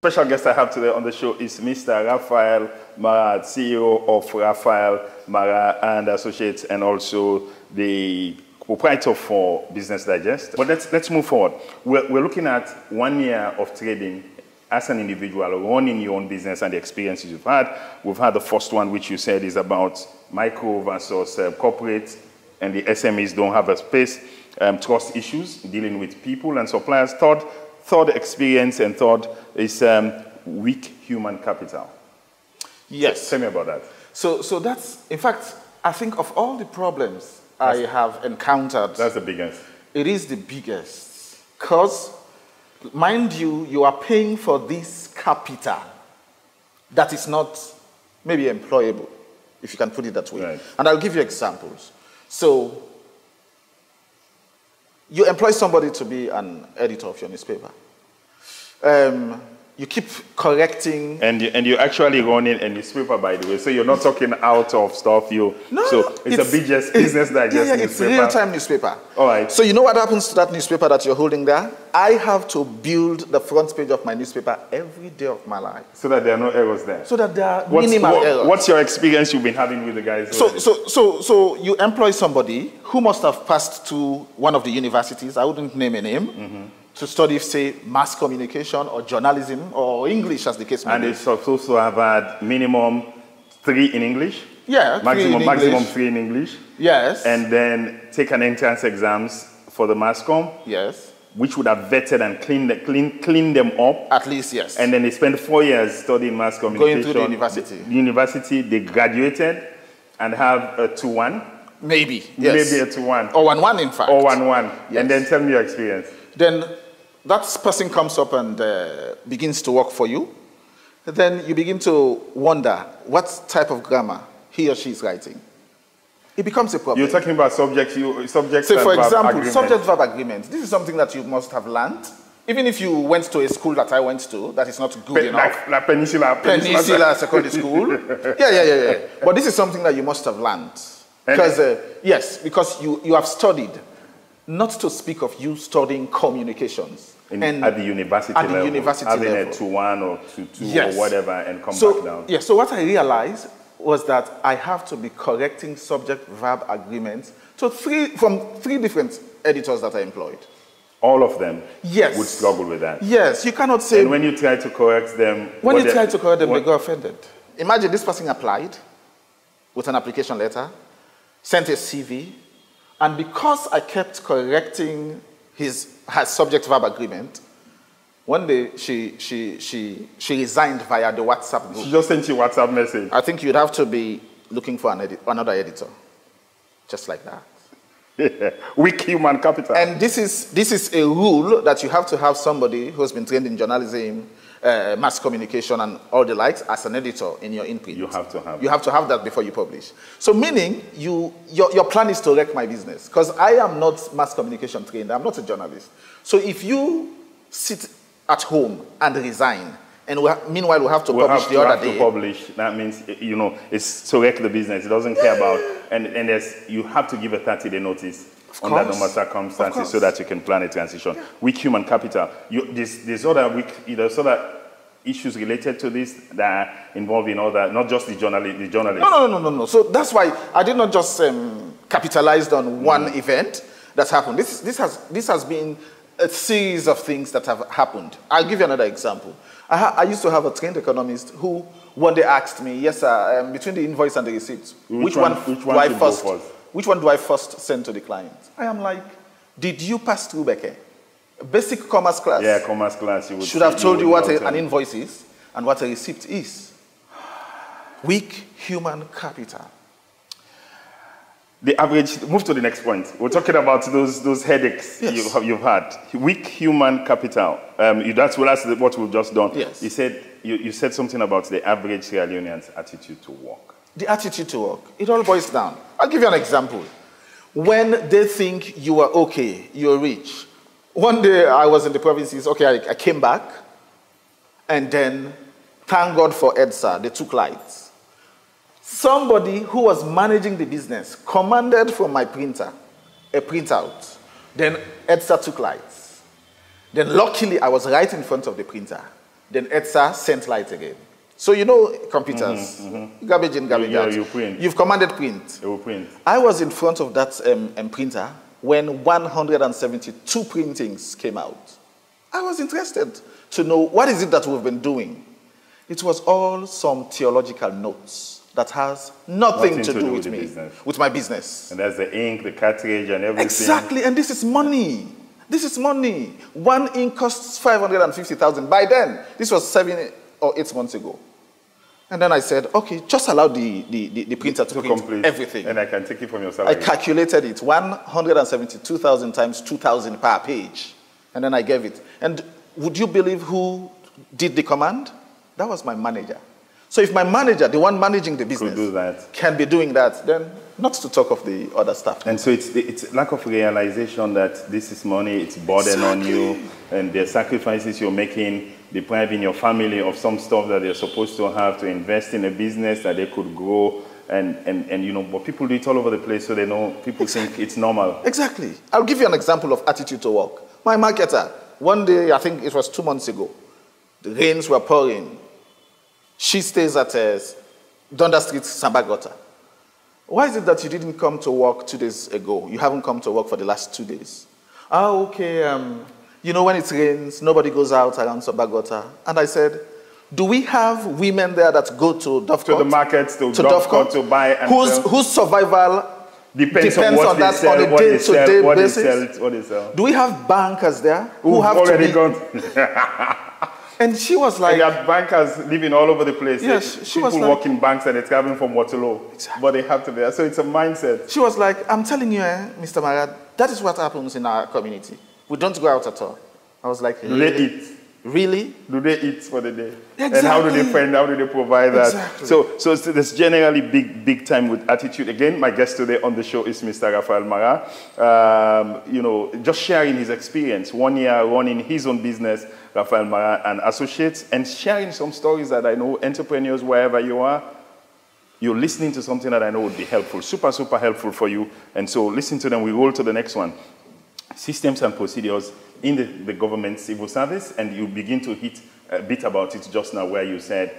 Special guest I have today on the show is Mr. Raphael Marrah, CEO of Raphael Marrah and Associates, and also the proprietor for Business Digest. But let's move forward. We're looking at 1 year of trading as an individual, running your own business and the experiences you've had. We've had the first one, which you said is about micro versus corporate, and the SMEs don't have a space, trust issues, dealing with people and suppliers. Third experience and third is weak human capital. Yes. Tell me about that. So that's, in fact, I think of all the problems I have encountered, that's the biggest. It is the biggest. Because, mind you, you are paying for this capital that is not maybe employable, if you can put it that way. Right. And I'll give you examples. So, you employ somebody to be an editor of your newspaper. You keep correcting. And you're actually running a newspaper, by the way, so you're not talking out of stuff. So it's a Business Digest newspaper. It's a real-time newspaper. All right. So you know what happens to that newspaper that you're holding there? I have to build the front page of my newspaper every day of my life. So that there are no errors there. So that there are minimal errors. What's your experience you've been having with the guys? So you employ somebody who must have passed to one of the universities, I wouldn't name a name, to study, say, mass communication or journalism or English, as the case may be. And they also have had minimum 3 in English? Yeah, maximum 3 in English? Yes. And then take an entrance exams for the mass comm? Yes. Which would have vetted and cleaned them up? At least, yes. And then they spent 4 years studying mass communication. Going through the university. The university, they graduated and have a 2-1? Maybe, yes. Maybe a 2-1. Or 1-1, in fact. Or 1-1. Yes. And then tell me your experience. Then that person comes up and begins to work for you. Then you begin to wonder what type of grammar he or she is writing. It becomes a problem. You're talking about subject so for example, subject-verb agreement. This is something that you must have learned. Even if you went to a school that I went to, that is not good enough. Like Peninsula Secondary School. Yeah. But this is something that you must have learned. Because, because you have studied. Not to speak of you studying communications. At the university level. Having a 2-1 or 2-2 or whatever and come back down. Yeah, so what I realized was that I have to be correcting subject-verb agreements from 3 different editors that I employed. All of them would struggle with that. Yes, you cannot say... And when you try to correct them... they go offended. Imagine this person applied with an application letter, sent a CV, and because I kept correcting her subject-verb agreement, one day she resigned via the WhatsApp group. She just sent you a WhatsApp message. I think you'd have to be looking for another editor, just like that. Yeah. Weak human capital. And this is a rule that you have to have somebody who's been trained in journalism, mass communication, and all the likes as an editor in your input. You have to have. You have to have that before you publish. So meaning your plan is to wreck my business, because I am not mass communication trained. I'm not a journalist. So if you sit at home and resign, and meanwhile we have to publish the other day. That means it's to wreck the business. It doesn't care about and you have to give a 30-day notice under normal circumstances so that you can plan a transition. Yeah. Weak human capital. There's other issues related to this that are involving not just the journalists. No. So that's why I did not just capitalize on one event that happened. This has been a series of things that have happened. I'll give you another example. I used to have a trained economist who one day asked me, yes, sir, between the invoice and the receipt, which one do I first send to the client? I am like, did you pass through Beke? Basic commerce class. Yeah, commerce class. Should have told you what an invoice is and what a receipt is. Weak human capital. The average, move to the next point. We're talking about those headaches you've had. Weak human capital. That's what we've just done. Yes. You said something about the average Sierra Leonean's attitude to work. The attitude to work. It all boils down. I'll give you an example. When they think you are okay, you're rich. One day I was in the provinces, I came back, and then, thank God for EDSA, they took lights. Somebody who was managing the business commanded from my printer a printout. Then EDSA took lights. Then luckily I was right in front of the printer. Then ETSA sent light again. So you know computers, garbage in, garbage out. You print. You've commanded print. It will print. I was in front of that printer when 172 printings came out. I was interested to know what is it that we've been doing. It was all some theological notes that has nothing to do with me, with my business. And that's the ink, the cartridge, and everything. Exactly, and this is money. This is money. One ink costs 550,000. By then, this was 7 or 8 months ago. And then I said, okay, just allow the printer to print complete everything. And I can take it from your salary. I calculated it, 172,000 times 2,000 per page. And then I gave it. And would you believe who did the command? That was my manager. So if my manager, the one managing the business, could do that, can be doing that, then not to talk of the other stuff. And so it's lack of realization that this is money, it's burden on you, and the sacrifices you're making, depriving your family of some stuff that they're supposed to have to invest in a business that they could grow, and you know, but people do it all over the place, so they know, people think it's normal. Exactly. I'll give you an example of attitude to work. My marketer, one day, I think it was 2 months ago, the rains were pouring. She stays at Dundas Street, Sambagota. Why is it that you didn't come to work 2 days ago? You haven't come to work for the last 2 days. Oh, okay. You know, when it rains, nobody goes out around Sambagota. And I said, do we have women there that go to Dovecot? To the markets, to Dovecot, to buy and sell? Whose survival depends on what they sell, on a day-to-day basis? What they sell. Do we have bankers there who have already gone? And she was like... And you have bankers living all over the place. Yes, she was people like... work in banks and they're traveling from Waterloo. Exactly. But they have to be there. So it's a mindset. She was like, I'm telling you, Mr. Marrah, that is what happens in our community. We don't go out at all. I was like, do they eat? Really? Do they eat for the day? Exactly. And how do they fend? How do they provide that? Exactly. So there's generally big time with attitude. Again, my guest today on the show is Mr. Raphael Marrah. You know, just sharing his experience. 1 year running his own business, Raphael Marrah and Associates, and sharing some stories that I know entrepreneurs, wherever you are, you're listening to something that I know would be helpful, super helpful for you. And so listen to them. We roll to the next one. Systems and procedures in the government civil service, and you begin to hit a bit about it just now where you said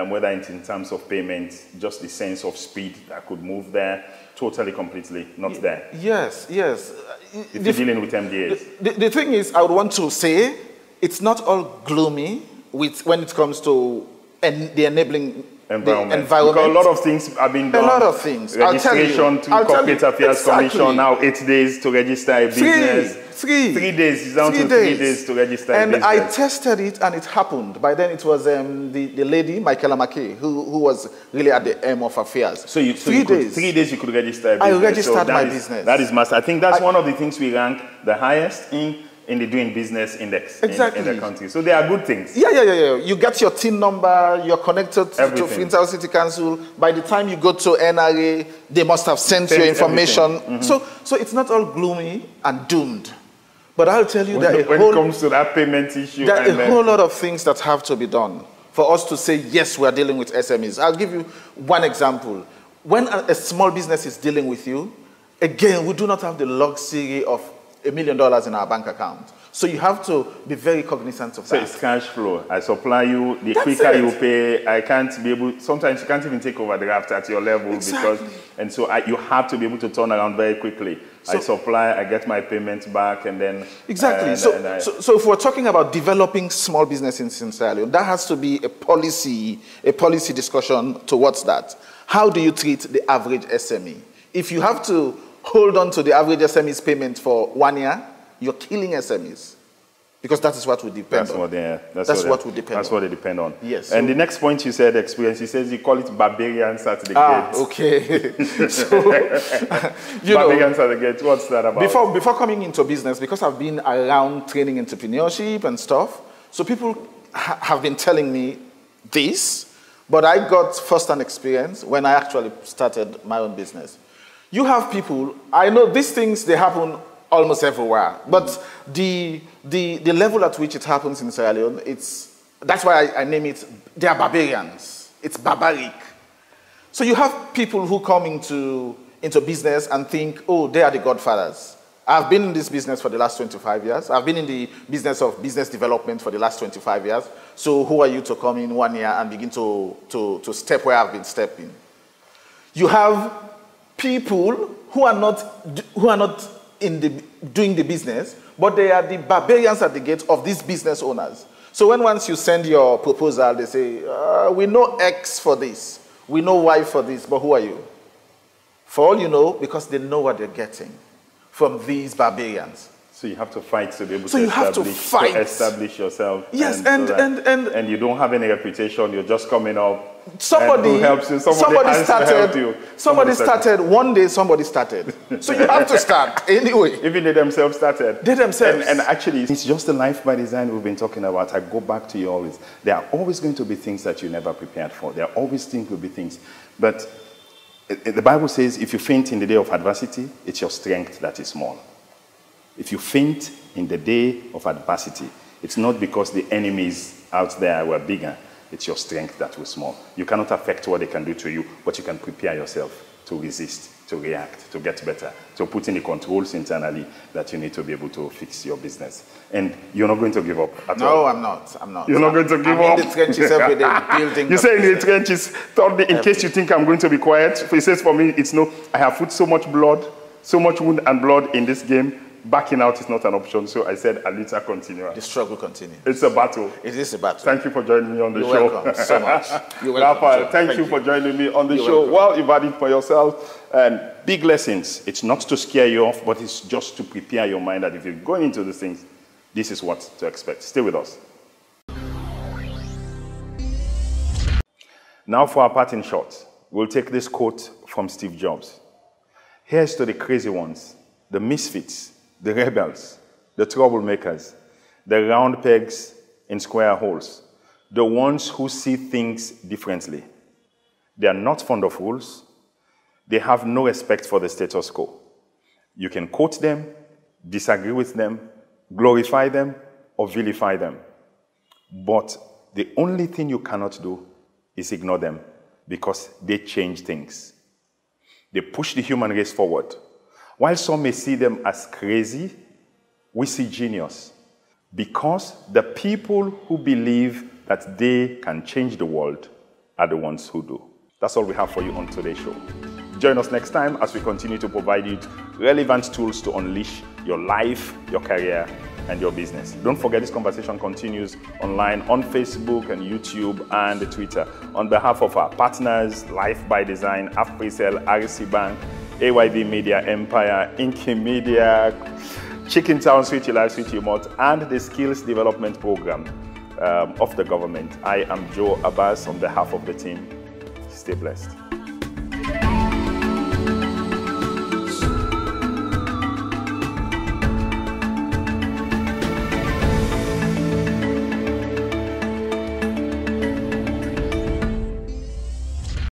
whether it's in terms of payment, just the sense of speed that could move there, totally, completely not there. Yes. If you're dealing with MDAs. The thing is, I would want to say, it's not all gloomy when it comes to the enabling environment. Because a lot of things have been done. A lot of things. Registration to Corporate Affairs Commission, now 8 days to register a business. 3 days. It's down to 3 days to register a business. And I tested it and it happened. By then it was the lady, Michaela McKay, who was really at the aim of affairs. So 3 days. 3 days you could register a business. I registered my business. That is massive. I think that's one of the things we rank the highest in the doing business index in the country. So they are good things. Yeah. You get your TIN number, you're connected to Freetown City Council. By the time you go to NRA, they must have sent your information. So it's not all gloomy and doomed. But I'll tell you that when it comes to that payment issue, there are a whole lot of things that have to be done for us to say, yes, we're dealing with SMEs. I'll give you one example. When a small business is dealing with you, again, we do not have the luxury of $1 million in our bank account. So you have to be very cognizant of that. So it's cash flow. I supply you, the quicker you pay, I can't be able, sometimes you can't even take over the draft at your level. Exactly. And so you have to be able to turn around very quickly. So, I supply, I get my payments back, and then... Exactly. So if we're talking about developing small businesses in Sierra Leone, that has to be a policy discussion towards that. How do you treat the average SME? If you have to hold on to the average SME's payment for 1 year, you're killing SMEs. Because that is what we depend on. That's what they depend on. Yes. And the next point you said, experience, he says you call it Barbarians at the gate. Okay. Barbarians at the gate, what's that about? Before coming into business, because I've been around training entrepreneurship and stuff, so people have been telling me this, but I got first-hand experience when I actually started my own business. You have people, I know these things, they happen almost everywhere, but the level at which it happens in Sierra Leone, that's why I name it, they are barbarians. It's barbaric. So you have people who come into business and think, oh, they are the godfathers. I've been in this business for the last 25 years. I've been in the business of business development for the last 25 years. So who are you to come in 1 year and begin to step where I've been stepping? You have people who are not doing the business, but they are the barbarians at the gate of these business owners. So when once you send your proposal, they say, we know X for this, we know Y for this, but who are you? For all you know, because they know what they're getting from these barbarians. So you have to fight to be able to establish yourself. Yes, and you don't have any reputation, you're just coming up. Somebody who helps you. Somebody started. One day somebody started. So you have to start anyway. Even they themselves started. They themselves. And actually, it's just the life by design we've been talking about. I go back to you always. There are always going to be things that you never prepared for. There are always things will be things. But the Bible says if you faint in the day of adversity, it's your strength that is small. If you faint in the day of adversity, it's not because the enemies out there were bigger. It's your strength that was small. You cannot affect what they can do to you, but you can prepare yourself to resist, to react, to get better, to put in the controls internally that you need to be able to fix your business. And you're not going to give up at all. No, I'm not. You're not going to give up? I'm in the trenches every day building. You say in the trenches, in case you think I'm going to be quiet. He says for me, it's no, I have put so much blood, so much wound and blood in this game. Backing out is not an option, so I said, Alita, continue. The struggle continues. It's a battle. It is a battle. Thank you for joining me on the show. You're welcome so much. You're welcome. Raphael, thank you for joining me on the show. Welcome. Well, you've had it for yourself. And big lessons. It's not to scare you off, but it's just to prepare your mind that if you're going into these things, this is what to expect. Stay with us. Now for our parting shot. We'll take this quote from Steve Jobs. Here's to the crazy ones, the misfits, the rebels, the troublemakers, the round pegs in square holes, the ones who see things differently. They are not fond of rules. They have no respect for the status quo. You can quote them, disagree with them, glorify them, or vilify them. But the only thing you cannot do is ignore them because they change things. They push the human race forward. While some may see them as crazy, we see genius. Because the people who believe that they can change the world are the ones who do. That's all we have for you on today's show. Join us next time as we continue to provide you relevant tools to unleash your life, your career, and your business. Don't forget this conversation continues online on Facebook and YouTube and Twitter. On behalf of our partners, Life by Design, AfriCell, RC Bank, AYV Media Empire, Inky Media, Chicken Town, Sweet Life, Sweet Remote, and the Skills Development Program of the government. I am Joe Abbas on behalf of the team. Stay blessed.